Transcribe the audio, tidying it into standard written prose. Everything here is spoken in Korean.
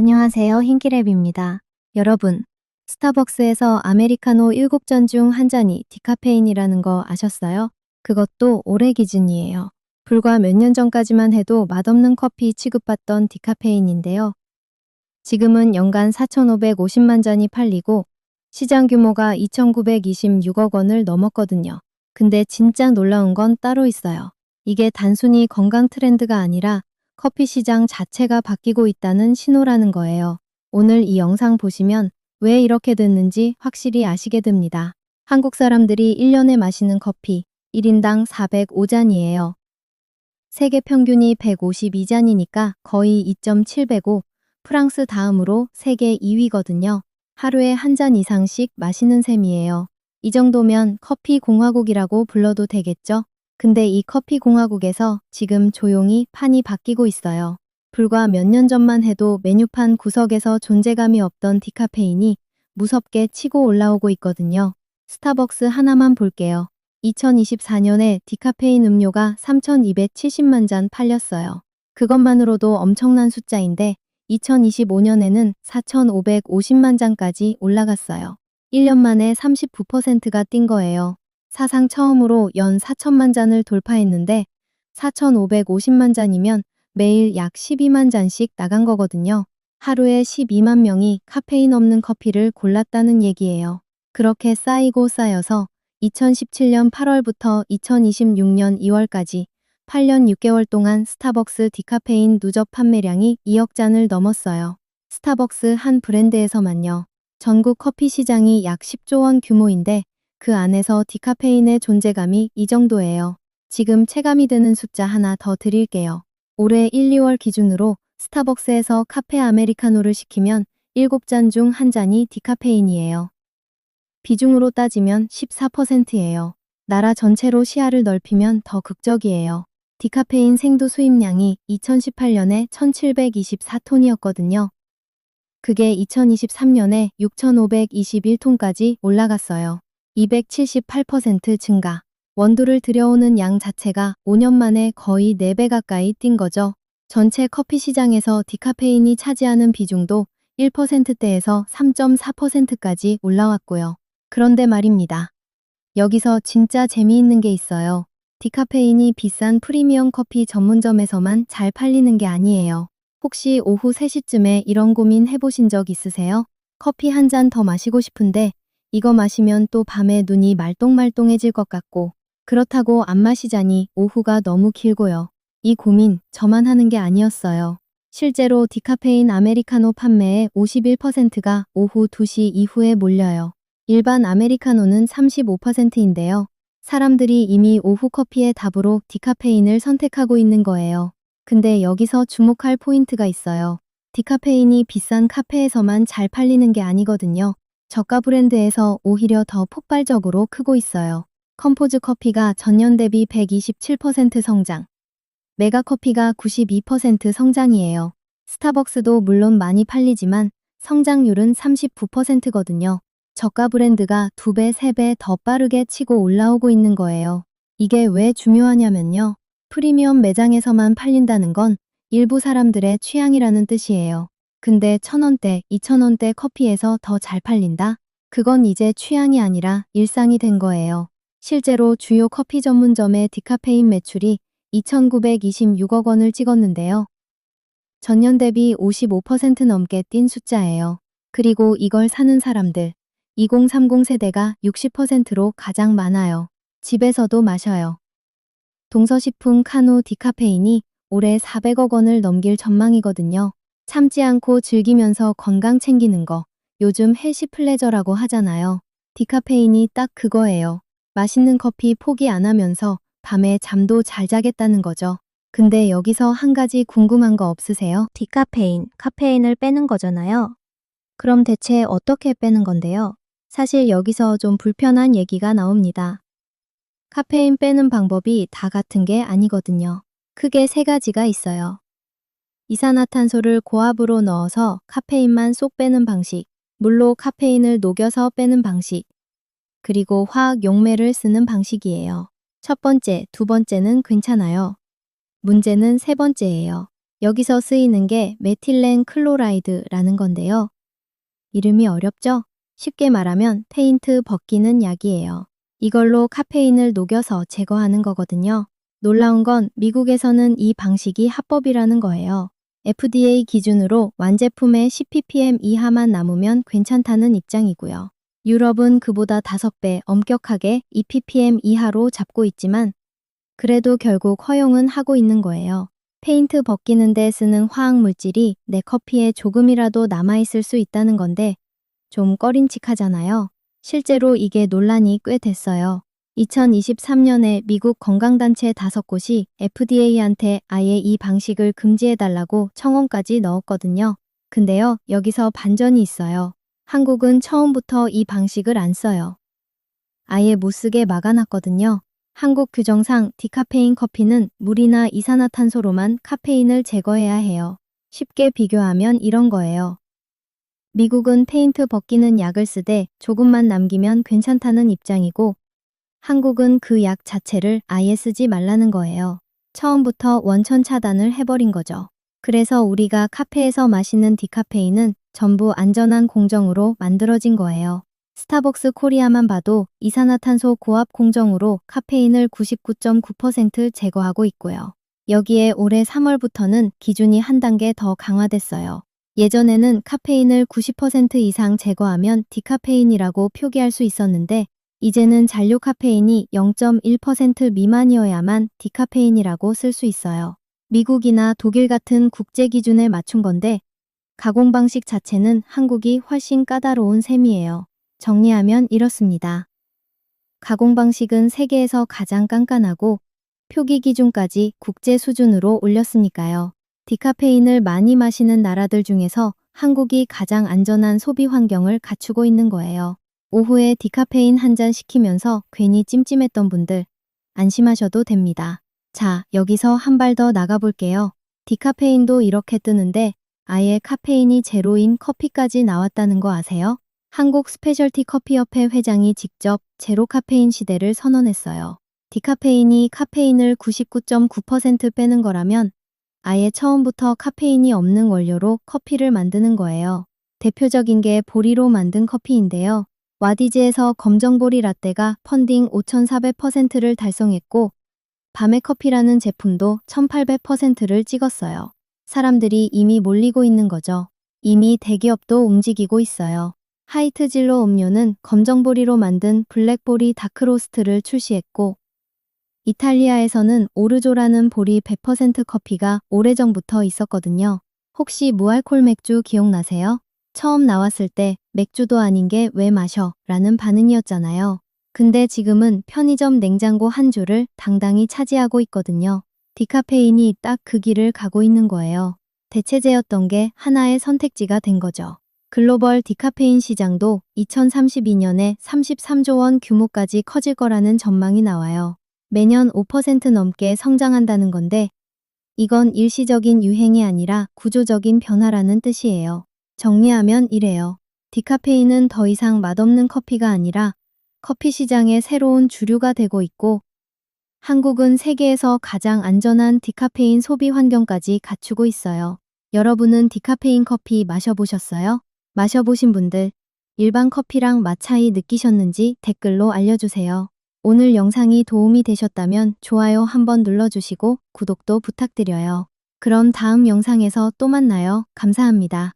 안녕하세요. hinki랩입니다. 여러분, 스타벅스에서 아메리카노 7잔 중 한 잔이 디카페인이라는 거 아셨어요? 그것도 올해 기준이에요. 불과 몇 년 전까지만 해도 맛없는 커피 취급받던 디카페인인데요. 지금은 연간 4,550만 잔이 팔리고 시장 규모가 2,926억 원을 넘었거든요. 근데 진짜 놀라운 건 따로 있어요. 이게 단순히 건강 트렌드가 아니라 커피 시장 자체가 바뀌고 있다는 신호라는 거예요. 오늘 이 영상 보시면 왜 이렇게 됐는지 확실히 아시게 됩니다. 한국 사람들이 1년에 마시는 커피 1인당 405잔이에요. 세계 평균이 152잔이니까 거의 2.7배고 프랑스 다음으로 세계 2위거든요. 하루에 한 잔 이상씩 마시는 셈이에요. 이 정도면 커피 공화국이라고 불러도 되겠죠? 근데 이 커피 공화국에서 지금 조용히 판이 바뀌고 있어요. 불과 몇 년 전만 해도 메뉴판 구석에서 존재감이 없던 디카페인이 무섭게 치고 올라오고 있거든요. 스타벅스 하나만 볼게요. 2024년에 디카페인 음료가 3,270만 잔 팔렸어요. 그것만으로도 엄청난 숫자인데 2025년에는 4,550만 잔까지 올라갔어요. 1년 만에 39%가 뛴 거예요. 사상 처음으로 연 4천만 잔을 돌파했는데 4,550만 잔이면 매일 약 12만 잔씩 나간 거거든요. 하루에 12만 명이 카페인 없는 커피를 골랐다는 얘기예요. 그렇게 쌓이고 쌓여서 2017년 8월부터 2026년 2월까지 8년 6개월 동안 스타벅스 디카페인 누적 판매량이 2억 잔을 넘었어요. 스타벅스 한 브랜드에서만요. 전국 커피 시장이 약 10조 원 규모인데 그 안에서 디카페인의 존재감이 이 정도예요. 지금 체감이 되는 숫자 하나 더 드릴게요. 올해 1, 2월 기준으로 스타벅스에서 카페 아메리카노를 시키면 7잔 중 한 잔이 디카페인이에요. 비중으로 따지면 14%예요. 나라 전체로 시야를 넓히면 더 극적이에요. 디카페인 생두 수입량이 2018년에 1,724톤이었거든요. 그게 2023년에 6,521톤까지 올라갔어요. 278% 증가. 원두를 들여오는 양 자체가 5년 만에 거의 4배 가까이 뛴 거죠. 전체 커피 시장에서 디카페인이 차지하는 비중도 1%대에서 3.4%까지 올라왔고요. 그런데 말입니다. 여기서 진짜 재미있는 게 있어요. 디카페인이 비싼 프리미엄 커피 전문점에서만 잘 팔리는 게 아니에요. 혹시 오후 3시쯤에 이런 고민 해보신 적 있으세요? 커피 한 잔 더 마시고 싶은데 이거 마시면 또 밤에 눈이 말똥말똥해질 것 같고 그렇다고 안 마시자니 오후가 너무 길고요. 이 고민 저만 하는 게 아니었어요. 실제로 디카페인 아메리카노 판매의 51%가 오후 2시 이후에 몰려요. 일반 아메리카노는 35%인데요. 사람들이 이미 오후 커피의 답으로 디카페인을 선택하고 있는 거예요. 근데 여기서 주목할 포인트가 있어요. 디카페인이 비싼 카페에서만 잘 팔리는 게 아니거든요. 저가 브랜드에서 오히려 더 폭발적으로 크고 있어요. 컴포즈 커피가 전년 대비 127% 성장. 메가커피가 92% 성장이에요. 스타벅스도 물론 많이 팔리지만 성장률은 39%거든요. 저가 브랜드가 2배, 3배 더 빠르게 치고 올라오고 있는 거예요. 이게 왜 중요하냐면요. 프리미엄 매장에서만 팔린다는 건 일부 사람들의 취향이라는 뜻이에요. 근데 1,000원대, 2,000원대 커피에서 더 잘 팔린다? 그건 이제 취향이 아니라 일상이 된 거예요. 실제로 주요 커피 전문점의 디카페인 매출이 2,926억 원을 찍었는데요. 전년 대비 55% 넘게 뛴 숫자예요. 그리고 이걸 사는 사람들, 2030 세대가 60%로 가장 많아요. 집에서도 마셔요. 동서식품 카누 디카페인이 올해 400억 원을 넘길 전망이거든요. 참지 않고 즐기면서 건강 챙기는 거, 요즘 헬시 플레저라고 하잖아요. 디카페인이 딱 그거예요. 맛있는 커피 포기 안 하면서 밤에 잠도 잘 자겠다는 거죠. 근데 여기서 한 가지 궁금한 거 없으세요? 디카페인, 카페인을 빼는 거잖아요. 그럼 대체 어떻게 빼는 건데요? 사실 여기서 좀 불편한 얘기가 나옵니다. 카페인 빼는 방법이 다 같은 게 아니거든요. 크게 3가지가 있어요. 이산화탄소를 고압으로 넣어서 카페인만 쏙 빼는 방식, 물로 카페인을 녹여서 빼는 방식, 그리고 화학 용매를 쓰는 방식이에요. 첫 번째, 두 번째는 괜찮아요. 문제는 세 번째예요. 여기서 쓰이는 게 메틸렌 클로라이드라는 건데요. 이름이 어렵죠? 쉽게 말하면 페인트 벗기는 약이에요. 이걸로 카페인을 녹여서 제거하는 거거든요. 놀라운 건 미국에서는 이 방식이 합법이라는 거예요. FDA 기준으로 완제품의 10ppm 이하만 남으면 괜찮다는 입장이고요. 유럽은 그보다 5배 엄격하게 2ppm 이하로 잡고 있지만 그래도 결국 허용은 하고 있는 거예요. 페인트 벗기는 데 쓰는 화학 물질이 내 커피에 조금이라도 남아있을 수 있다는 건데 좀 꺼림칙하잖아요. 실제로 이게 논란이 꽤 됐어요. 2023년에 미국 건강단체 5곳이 FDA한테 아예 이 방식을 금지해달라고 청원까지 넣었거든요. 근데요, 여기서 반전이 있어요. 한국은 처음부터 이 방식을 안 써요. 아예 못 쓰게 막아놨거든요. 한국 규정상 디카페인 커피는 물이나 이산화탄소로만 카페인을 제거해야 해요. 쉽게 비교하면 이런 거예요. 미국은 페인트 벗기는 약을 쓰되 조금만 남기면 괜찮다는 입장이고 한국은 그 약 자체를 아예 쓰지 말라는 거예요. 처음부터 원천 차단을 해버린 거죠. 그래서 우리가 카페에서 마시는 디카페인은 전부 안전한 공정으로 만들어진 거예요. 스타벅스 코리아만 봐도 이산화탄소 고압 공정으로 카페인을 99.9% 제거하고 있고요. 여기에 올해 3월부터는 기준이 한 단계 더 강화됐어요. 예전에는 카페인을 90% 이상 제거하면 디카페인이라고 표기할 수 있었는데 이제는 잔류 카페인이 0.1% 미만이어야만 디카페인이라고 쓸 수 있어요. 미국이나 독일 같은 국제 기준에 맞춘 건데 가공 방식 자체는 한국이 훨씬 까다로운 셈이에요. 정리하면 이렇습니다. 가공 방식은 세계에서 가장 깐깐하고 표기 기준까지 국제 수준으로 올렸으니까요. 디카페인을 많이 마시는 나라들 중에서 한국이 가장 안전한 소비 환경을 갖추고 있는 거예요. 오후에 디카페인 한 잔 시키면서 괜히 찜찜했던 분들 안심하셔도 됩니다. 자, 여기서 한 발 더 나가볼게요. 디카페인도 이렇게 뜨는데 아예 카페인이 제로인 커피까지 나왔다는 거 아세요? 한국 스페셜티 커피협회 회장이 직접 제로 카페인 시대를 선언했어요. 디카페인이 카페인을 99.9% 빼는 거라면 아예 처음부터 카페인이 없는 원료로 커피를 만드는 거예요. 대표적인 게 보리로 만든 커피인데요. 와디즈에서 검정보리 라떼가 펀딩 5,400%를 달성했고 밤의 커피라는 제품도 1,800%를 찍었어요. 사람들이 이미 몰리고 있는 거죠. 이미 대기업도 움직이고 있어요. 하이트진로 음료는 검정보리로 만든 블랙보리 다크로스트를 출시했고 이탈리아에서는 오르조라는 보리 100% 커피가 오래전부터 있었거든요. 혹시 무알콜 맥주 기억나세요? 처음 나왔을 때 맥주도 아닌 게 왜 마셔? 라는 반응이었잖아요. 근데 지금은 편의점 냉장고 한 줄을 당당히 차지하고 있거든요. 디카페인이 딱 그 길을 가고 있는 거예요. 대체제였던 게 하나의 선택지가 된 거죠. 글로벌 디카페인 시장도 2032년에 33조 원 규모까지 커질 거라는 전망이 나와요. 매년 5% 넘게 성장한다는 건데 이건 일시적인 유행이 아니라 구조적인 변화라는 뜻이에요. 정리하면 이래요. 디카페인은 더 이상 맛없는 커피가 아니라 커피 시장의 새로운 주류가 되고 있고 한국은 세계에서 가장 안전한 디카페인 소비 환경까지 갖추고 있어요. 여러분은 디카페인 커피 마셔보셨어요? 마셔보신 분들, 일반 커피랑 맛 차이 느끼셨는지 댓글로 알려주세요. 오늘 영상이 도움이 되셨다면 좋아요 한번 눌러주시고 구독도 부탁드려요. 그럼 다음 영상에서 또 만나요. 감사합니다.